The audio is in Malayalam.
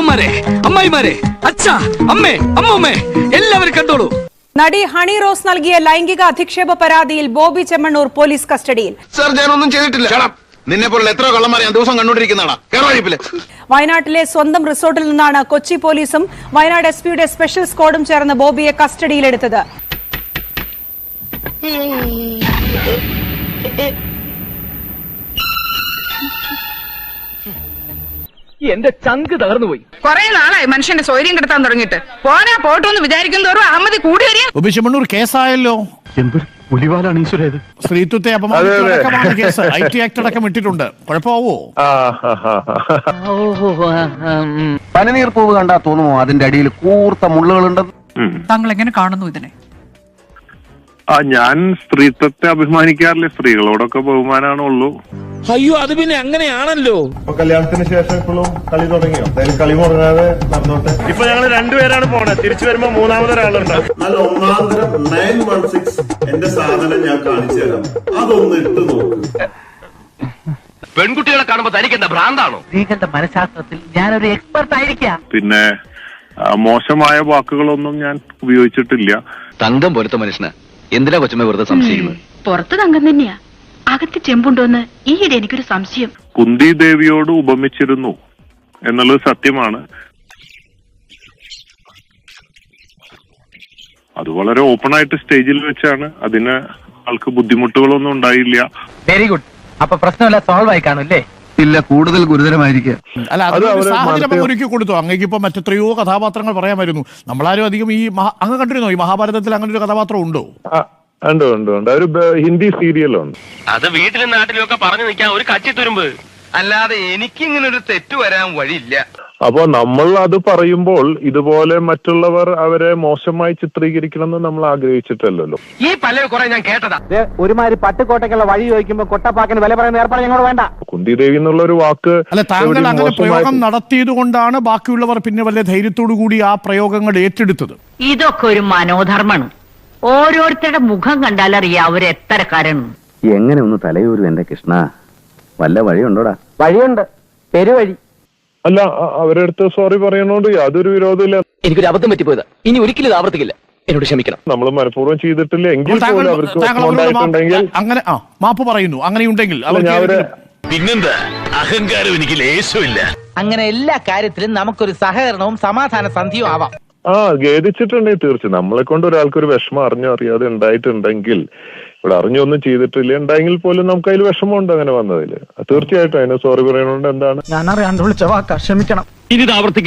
അച്ഛന്മാരെ, അമ്മായിമാരെ, അച്ഛാ, അമ്മേ, അമ്മൂമ്മേ, എല്ലാവരും കണ്ടോളൂ. നടി ഹണി റോസ് നൽകിയ ലൈംഗിക അധിക്ഷേപ പരാതിയിൽ ബോബി ചെമ്മണ്ണൂർ പോലീസ് കസ്റ്റഡിയിൽ. സർ, ഞാനൊന്നും ചെയ്തിട്ടില്ല. നിന്നെ പോലുള്ള എത്ര കള്ളന്മാരെ ഞാൻ ദിവസം കണ്ടുകൊണ്ടിരിക്കുന്നതാണ്. വയനാട്ടിലെ സ്വന്തം റിസോർട്ടിൽ നിന്നാണ് കൊച്ചി പോലീസും വയനാട് എസ്പിയുടെ സ്പെഷ്യൽ സ്ക്വാഡും ചേർന്ന് ബോബിയെ കസ്റ്റഡിയിലെടുത്തത്. എന്റെ ചങ്ക് തകർന്നുപോയി. കുറെ നാളായി മനുഷ്യന്റെ സ്വൈര്യം കിടത്താൻ തുടങ്ങിയിട്ട്. പോനാ പോട്ടോന്ന് വിചാരിക്കും തോറും അഹമ്മദ് കൂടി വരിക. ബോബി ചെമ്മണ്ണൂർ കേസായല്ലോ. പുലിവാലാണ് ഈശ്വര. സ്ത്രീത്വത്തെ അപമാനിച്ചടക്കമാണ് കേസ്. IT ആക്ട് അടക്കം ഇട്ടിട്ടുണ്ട്. കുഴപ്പമാവോ? പനിനീർ പൂവ് കണ്ടാ തോന്നുമോ അതിന്റെ അടിയിൽ കൂർത്ത മുള്ളുകളുണ്ടെന്ന്? താങ്കൾ എങ്ങനെ കാണുന്നു ഇതിനെ? ഞാൻ സ്ത്രീത്വത്തെ അഭിമാനിക്കാറില്ല. സ്ത്രീകളോടൊക്കെ ബഹുമാനാണുള്ളൂ. അയ്യോ, അത് പിന്നെ അങ്ങനെയാണല്ലോ. കല്യാണത്തിന് ശേഷം ഇപ്പോഴും കളി തുടങ്ങിയോ? കളി മുടങ്ങാതെ നടന്നോട്ടെ. ഇപ്പൊ ഞങ്ങൾ രണ്ടുപേരാണ് പോണത്. തിരിച്ചു വരുമ്പോ മൂന്നാമതൊരാളുണ്ട്. നല്ല ഒന്നാന്തരം 916 എന്റെ സാധനം ഞാൻ കാണിച്ചു തരാം. അതൊന്ന് ഇട്ട് നോക്ക്. പെൺകുട്ടികളെ കാണുമ്പോ തനിക്ക് എന്താ ഭ്രാന്താണോ? സ്ത്രീകളുടെ മനഃശാസ്ത്രത്തിൽ ഞാനൊരു എക്സ്പെർട്ട് ആയിരിക്കാം. പിന്നെ മോശമായ വാക്കുകളൊന്നും ഞാൻ ഉപയോഗിച്ചിട്ടില്ല. തങ്കം പോലത്തെ മനുഷ്യന് എന്തിനാ കൊച്ചമ്മ വെറുതെ സംശയിക്കുന്നത്? പുറത്ത് തങ്കം തന്നെയാ, അകത്ത് ചെമ്പുണ്ടോന്ന് ഈയിടെ എനിക്കൊരു സംശയം. കുന്തി ദേവിയോട് ഉപമിച്ചിരുന്നു എന്നുള്ളത് സത്യമാണ്. അത് വളരെ ഓപ്പൺ ആയിട്ട് സ്റ്റേജിൽ വെച്ചാണ്. അതിന് ആൾക്ക് ബുദ്ധിമുട്ടുകളൊന്നും ഉണ്ടായില്ല. Very good. അപ്പൊ പ്രശ്നമല്ല, സോൾവ് ആയി കാണും അല്ലേ? ഇല്ല, കൂടുതൽ ഗുരുതരമായിരിക്കും. അല്ല, അതൊരു സാഹചര്യം ഒരുക്കി കൊടുത്തു. അങ്ങേക്ക് ഇപ്പൊ മറ്റെത്രയോ കഥാപാത്രങ്ങൾ പറയാമായിരുന്നു. നമ്മളാരും അധികം ഈ അങ്ങ് കണ്ടിരുന്നോ? ഈ മഹാഭാരതത്തിൽ അങ്ങനെ ഒരു കഥാപാത്രം ഉണ്ടോ? ഉണ്ട്. ഒരു ഹിന്ദി സീരിയലുണ്ട്. അത് വീട്ടിലും നാട്ടിലും ഒക്കെ പറഞ്ഞു നിൽക്കാൻ ഒരു കച്ചിത്തുരുമ്പ്. അല്ലാതെ എനിക്കിങ്ങനെ ഒരു തെറ്റ് വരാൻ വഴിയില്ല. അപ്പോ നമ്മൾ അത് പറയുമ്പോൾ ഇതുപോലെ മറ്റുള്ളവർ അവരെ മോശമായി ചിത്രീകരിക്കണമെന്ന് നമ്മൾ ആഗ്രഹിച്ചിട്ടല്ലോ. ഈ പല കുറെ ഞാൻ കേട്ടതാ. ഒരുമാതിരി പട്ടുകോട്ടയ്ക്കുള്ള വഴി ചോദിക്കുമ്പോ കൊട്ടപ്പാക്കിന് വില പറയുന്ന ഏർപ്പാട് ഞങ്ങൾ വേണ്ട. കുന്തി ദേവി എന്നുള്ള ഒരു വാക്ക് അല്ല, താങ്കൾ അങ്ങനെ പ്രയോഗം നടത്തിയത് കൊണ്ടാണ് ബാക്കിയുള്ളവർ പിന്നെ വലിയ ധൈര്യത്തോടു കൂടി ആ പ്രയോഗങ്ങൾ ഏറ്റെടുത്തത്. ഇതൊക്കെ ഒരു മനോധർമ്മമാണ്. ഓരോരുത്തരുടെ മുഖം കണ്ടാലറിയാം അവരെത്തരക്കാരാണ്. എങ്ങനെ ഒന്ന് തലയൂരും എന്റെ കൃഷ്ണ? വല്ല വഴിയുണ്ടോടാ? വഴിയുണ്ട്, പെരുവഴി. അല്ല, അവരുടെ അടുത്ത് സോറി പറയണോണ്ട് യാതൊരു വിരോധമില്ല. എനിക്കൊരു അബദ്ധം പറ്റിപ്പോയതാ. ഇനി ഒരിക്കലും ഇത് ആവർത്തിക്കില്ല. എന്നോട് ക്ഷമിക്കണം. നമ്മൾ മനഃപൂർവ്വം ചെയ്തിട്ടില്ല എങ്കിൽ പോലും അവർക്ക് അങ്ങനെ മാപ്പ് പറയുന്നു. അങ്ങനെയുണ്ടെങ്കിൽ പിന്നെന്താ, അഹങ്കാരം എനിക്ക് ലേശമില്ല. അങ്ങനെ എല്ലാ കാര്യത്തിലും നമുക്കൊരു സഹകരണവും സമാധാന സന്ധിയും ആവാം. ഖേദിച്ചിട്ടുണ്ടെങ്കിൽ തീർച്ചയായും നമ്മളെ കൊണ്ട് ഒരാൾക്കൊരു വിഷമം അറിഞ്ഞോ അറിയാതെ ഉണ്ടായിട്ടുണ്ടെങ്കിൽ, ഇവിടെ അറിഞ്ഞൊന്നും ചെയ്തിട്ടില്ല ഉണ്ടായെങ്കിൽ പോലും നമുക്ക് അതിൽ വിഷമമുണ്ട് അങ്ങനെ വന്നതിൽ. തീർച്ചയായിട്ടും അതിന് സോറി പറയണോണ്ട് എന്താണ് ഞാൻ അറിയാണ്ട് വിളിച്ച വാക്കാ, ക്ഷമിക്കണം. ഇനി ഇത് ആവർത്തിക്കില്ല.